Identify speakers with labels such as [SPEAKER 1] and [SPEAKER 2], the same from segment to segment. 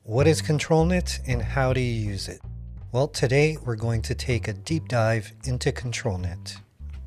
[SPEAKER 1] What is ControlNet and how do you use it? Well, today we're going to take a deep dive into ControlNet.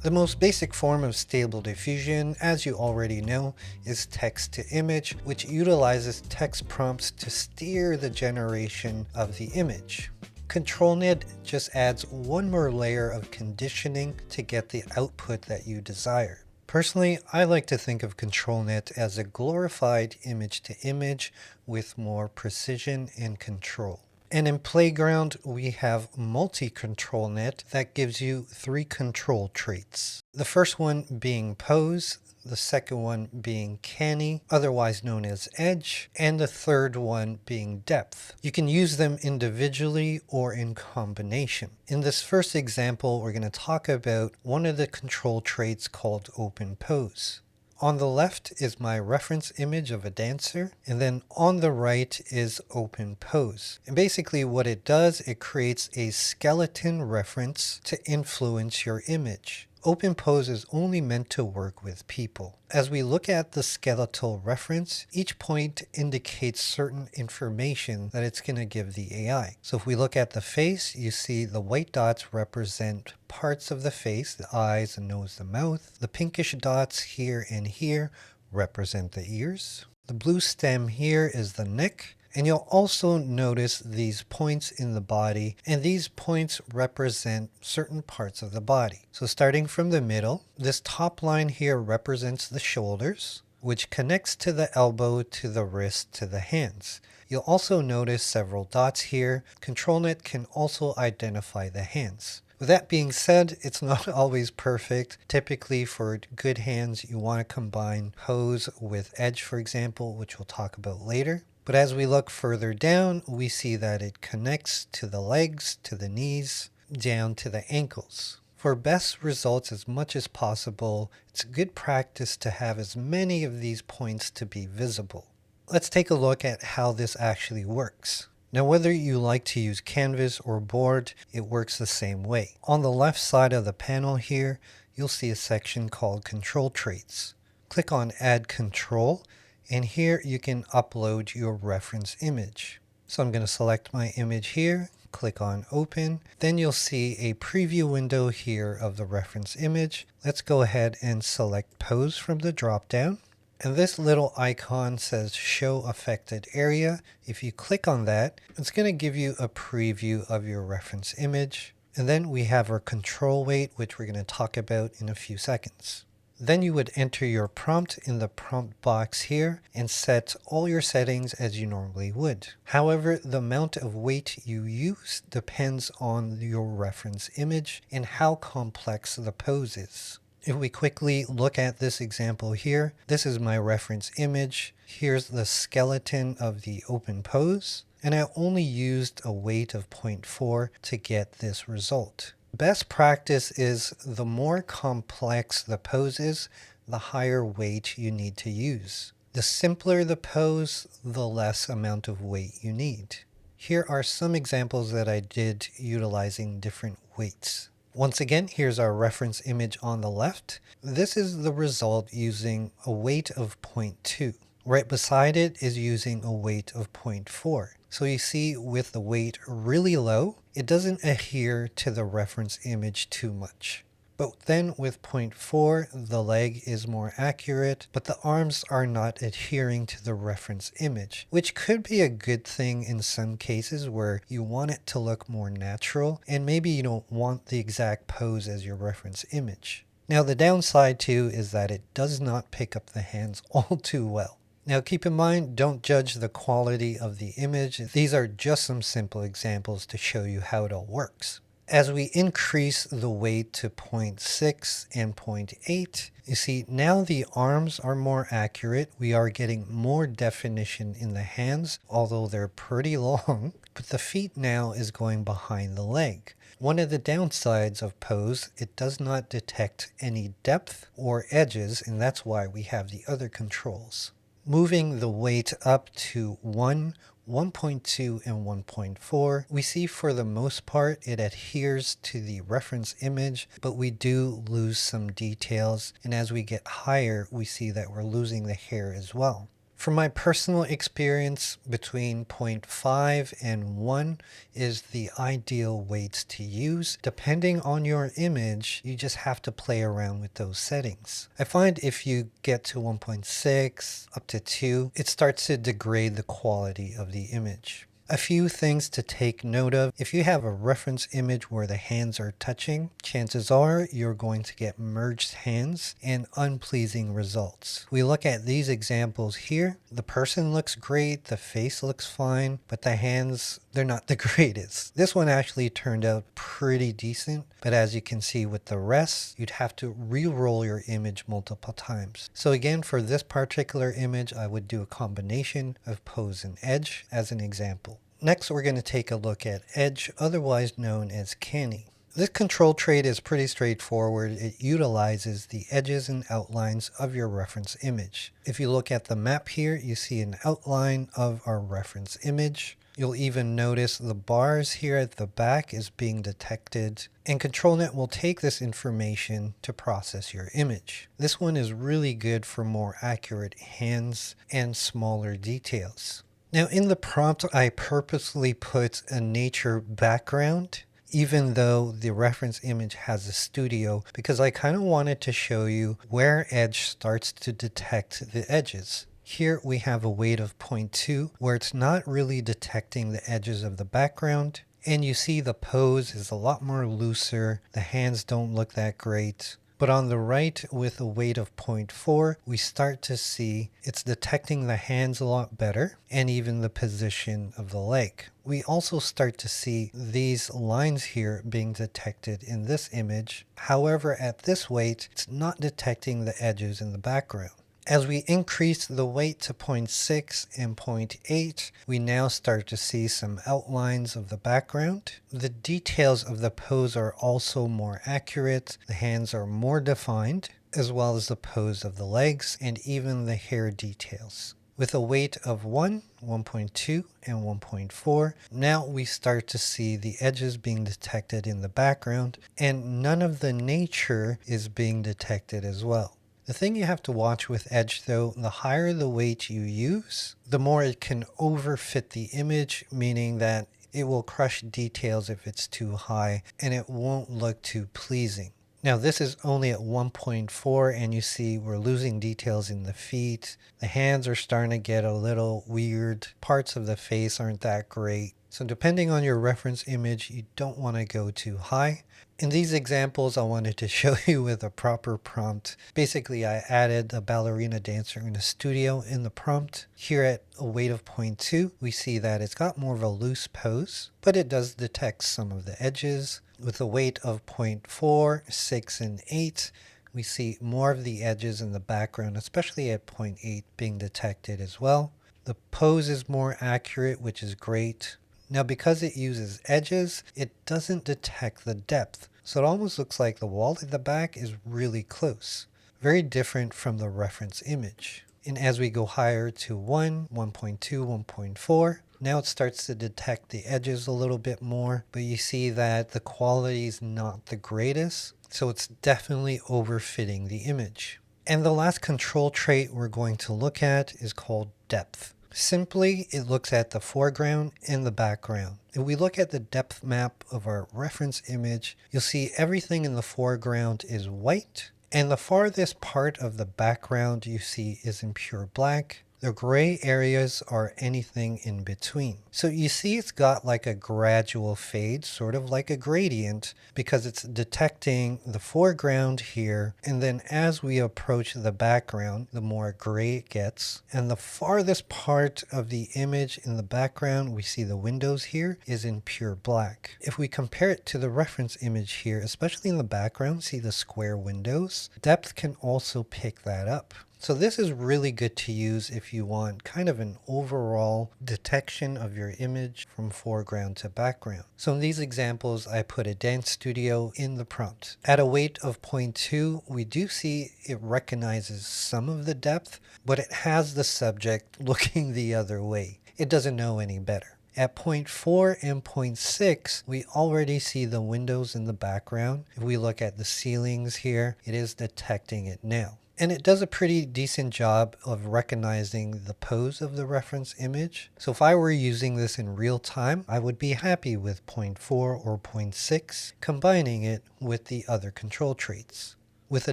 [SPEAKER 1] The most basic form of stable diffusion, as you already know, is text to image, which utilizes text prompts to steer the generation of the image. ControlNet just adds one more layer of conditioning to get the output that you desire. Personally, I like to think of ControlNet as a glorified image-to-image with more precision and control. And in Playground, we have multi-ControlNet that gives you 3 control traits. The first one being pose, the second one being Canny, otherwise known as edge, and the third one being depth. You can use them individually or in combination. In this first example, we're going to talk about one of the control traits called open pose. On the left is my reference image of a dancer, and then on the right is open pose. And basically what it does, it creates a skeleton reference to influence your image. Open pose is only meant to work with people. As we look at the skeletal reference, each point indicates certain information that it's going to give the AI. So if we look at the face, you see the white dots represent parts of the face, the eyes, the nose, the mouth. The pinkish dots here and here represent the ears. The blue stem here is the neck. And you'll also notice these points in the body, and these points represent certain parts of the body. So starting from the middle, this top line here represents the shoulders, which connects to the elbow, to the wrist, to the hands. You'll also notice several dots here. ControlNet can also identify the hands. With that being said, it's not always perfect. Typically for good hands, you want to combine pose with edge, for example, which we'll talk about later. But as we look further down, we see that it connects to the legs, to the knees, down to the ankles. For best results as much as possible, it's good practice to have as many of these points to be visible. Let's take a look at how this actually works. Now, whether you like to use canvas or board, it works the same way. On the left side of the panel here, you'll see a section called Control Traits. Click on Add Control, and here you can upload your reference image. So I'm going to select my image here, click on Open. Then you'll see a preview window here of the reference image. Let's go ahead and select Pose from the drop-down. And this little icon says Show Affected Area. If you click on that, it's going to give you a preview of your reference image. And then we have our control weight, which we're going to talk about in a few seconds. Then you would enter your prompt in the prompt box here and set all your settings as you normally would. However, the amount of weight you use depends on your reference image and how complex the pose is. If we quickly look at this example here, this is my reference image. Here's the skeleton of the open pose, and I only used a weight of 0.4 to get this result. Best practice is the more complex the pose is, the higher weight you need to use. The simpler the pose, the less amount of weight you need. Here are some examples that I did utilizing different weights. Once again, here's our reference image on the left. This is the result using a weight of 0.2. Right beside it is using a weight of 0.4. So you see with the weight really low, it doesn't adhere to the reference image too much. But then with 0.4, the leg is more accurate, but the arms are not adhering to the reference image, which could be a good thing in some cases where you want it to look more natural, and maybe you don't want the exact pose as your reference image. Now the downside too is that it does not pick up the hands all too well. Now keep in mind, don't judge the quality of the image. These are just some simple examples to show you how it all works. As we increase the weight to 0.6 and 0.8, you see now the arms are more accurate. We are getting more definition in the hands, although they're pretty long, but the feet now is going behind the leg. One of the downsides of pose, it does not detect any depth or edges, and that's why we have the other controls. Moving the weight up to 1, 1.2, and 1.4, we see for the most part it adheres to the reference image, but we do lose some details, and as we get higher we see that we're losing the hair as well. From my personal experience, between 0.5 and 1 is the ideal weights to use. Depending on your image, you just have to play around with those settings. I find if you get to 1.6 up to 2, it starts to degrade the quality of the image. A few things to take note of. If you have a reference image where the hands are touching, chances are you're going to get merged hands and unpleasing results. We look at these examples here. The person looks great, the face looks fine, but the hands, they're not the greatest. This one actually turned out pretty decent, but as you can see with the rest, you'd have to re-roll your image multiple times. So again, for this particular image, I would do a combination of pose and edge as an example. Next, we're going to take a look at edge, otherwise known as Canny. This control trait is pretty straightforward. It utilizes the edges and outlines of your reference image. If you look at the map here, you see an outline of our reference image. You'll even notice the bars here at the back is being detected, and ControlNet will take this information to process your image. This one is really good for more accurate hands and smaller details. Now in the prompt, I purposely put a nature background, even though the reference image has a studio, because I kind of wanted to show you where edge starts to detect the edges. Here we have a weight of 0.2 where it's not really detecting the edges of the background. And you see the pose is a lot more looser. The hands don't look that great. But on the right with a weight of 0.4, we start to see it's detecting the hands a lot better and even the position of the leg. We also start to see these lines here being detected in this image. However, at this weight, it's not detecting the edges in the background. As we increase the weight to 0.6 and 0.8, we now start to see some outlines of the background. The details of the pose are also more accurate. The hands are more defined, as well as the pose of the legs and even the hair details. With a weight of 1, 1.2, and 1.4, now we start to see the edges being detected in the background, and none of the nature is being detected as well. The thing you have to watch with edge though, the higher the weight you use, the more it can overfit the image, meaning that it will crush details if it's too high and it won't look too pleasing. Now this is only at 1.4 and you see we're losing details in the feet. The hands are starting to get a little weird. Parts of the face aren't that great. So depending on your reference image, you don't want to go too high. In these examples, I wanted to show you with a proper prompt. Basically, I added a ballerina dancer in a studio in the prompt. Here at a weight of 0.2, we see that it's got more of a loose pose, but it does detect some of the edges. With a weight of 0.4, 6, and 8, we see more of the edges in the background, especially at 0.8 being detected as well. The pose is more accurate, which is great. Now because it uses edges, it doesn't detect the depth. So it almost looks like the wall at the back is really close. Very different from the reference image. And as we go higher to 1, 1.2, 1.4, now it starts to detect the edges a little bit more, but you see that the quality is not the greatest. So it's definitely overfitting the image. And the last control trait we're going to look at is called depth. Simply, it looks at the foreground and the background. If we look at the depth map of our reference image, you'll see everything in the foreground is white, and the farthest part of the background you see is in pure black. The gray areas are anything in between. So you see it's got like a gradual fade, sort of like a gradient, because it's detecting the foreground here. And then as we approach the background, the more gray it gets. And the farthest part of the image in the background, we see the windows here, is in pure black. If we compare it to the reference image here, especially in the background, see the square windows, depth can also pick that up. So this is really good to use if you want kind of an overall detection of your image from foreground to background. So in these examples, I put a dance studio in the prompt. At a weight of 0.2, we do see it recognizes some of the depth, but it has the subject looking the other way. It doesn't know any better. At 0.4 and 0.6, we already see the windows in the background. If we look at the ceilings here, it is detecting it now. And it does a pretty decent job of recognizing the pose of the reference image. So if I were using this in real time, I would be happy with 0.4 or 0.6, combining it with the other control traits. With a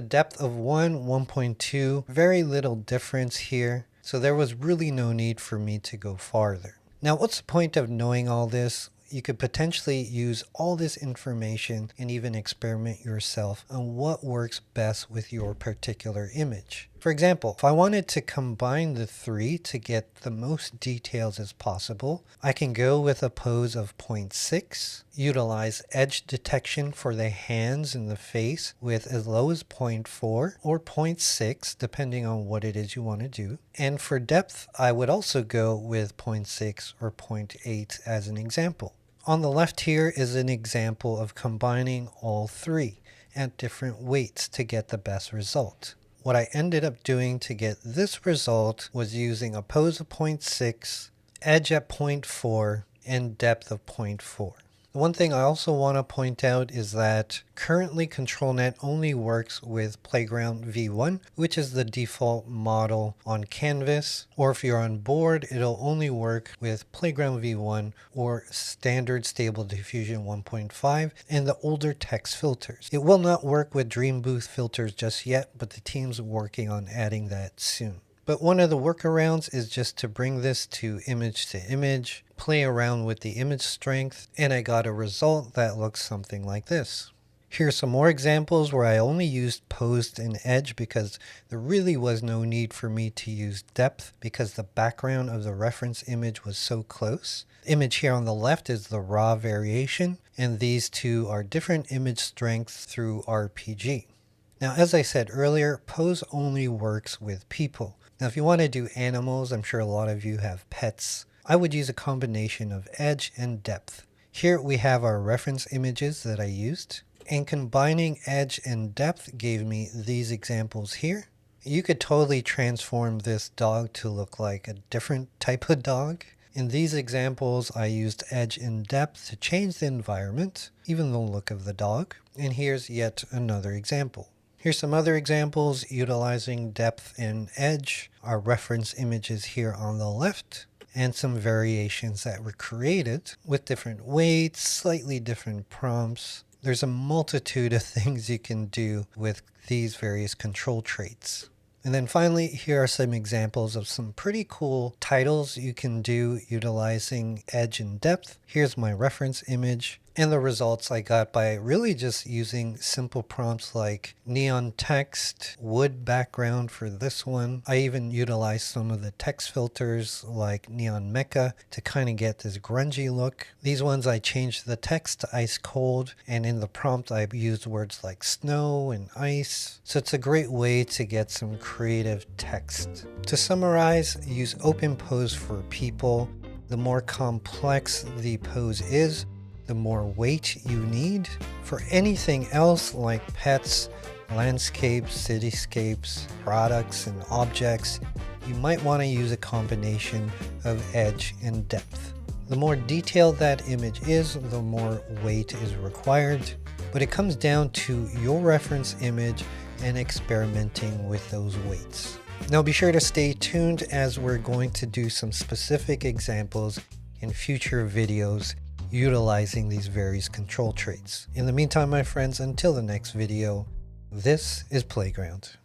[SPEAKER 1] depth of 1.2, very little difference here, so there was really no need for me to go farther. Now, what's the point of knowing all this? You could potentially use all this information and even experiment yourself on what works best with your particular image. For example, if I wanted to combine the three to get the most details as possible, I can go with a pose of 0.6, utilize edge detection for the hands and the face with as low as 0.4 or 0.6, depending on what it is you want to do. And for depth, I would also go with 0.6 or 0.8 as an example. On the left here is an example of combining all three at different weights to get the best result. What I ended up doing to get this result was using a pose of 0.6, edge at 0.4, and depth of 0.4. One thing I also want to point out is that currently ControlNet only works with Playground V1, which is the default model on Canvas, or if you're on board, it'll only work with Playground V1 or Standard Stable Diffusion 1.5 and the older text filters. It will not work with Dream Booth filters just yet, but the team's working on adding that soon. But one of the workarounds is just to bring this to image, play around with the image strength, and I got a result that looks something like this. Here's some more examples where I only used pose and edge because there really was no need for me to use depth because the background of the reference image was so close. The image here on the left is the raw variation, and these two are different image strengths through RPG. Now, as I said earlier, pose only works with people. Now, if you want to do animals, I'm sure a lot of you have pets. I would use a combination of edge and depth. Here we have our reference images that I used, and combining edge and depth gave me these examples here. You could totally transform this dog to look like a different type of dog. In these examples, I used edge and depth to change the environment, even the look of the dog. And here's yet another example. Here's some other examples utilizing depth and edge, our reference images here on the left, and some variations that were created with different weights, slightly different prompts. There's a multitude of things you can do with these various control traits. And then finally, here are some examples of some pretty cool titles you can do utilizing edge and depth. Here's my reference image and the results I got by really just using simple prompts like neon text, wood background for this one. I even utilized some of the text filters like neon mecha to kind of get this grungy look. These ones I changed the text to ice cold, and in the prompt I used words like snow and ice. So it's a great way to get some creative text. To summarize, use open pose for people. The more complex the pose is, the more weight you need. For anything else like pets, landscapes, cityscapes, products, and objects, you might want to use a combination of edge and depth. The more detailed that image is, the more weight is required, but it comes down to your reference image and experimenting with those weights. Now be sure to stay tuned as we're going to do some specific examples in future videos utilizing these various control traits. In the meantime, my friends, until the next video, this is Playground.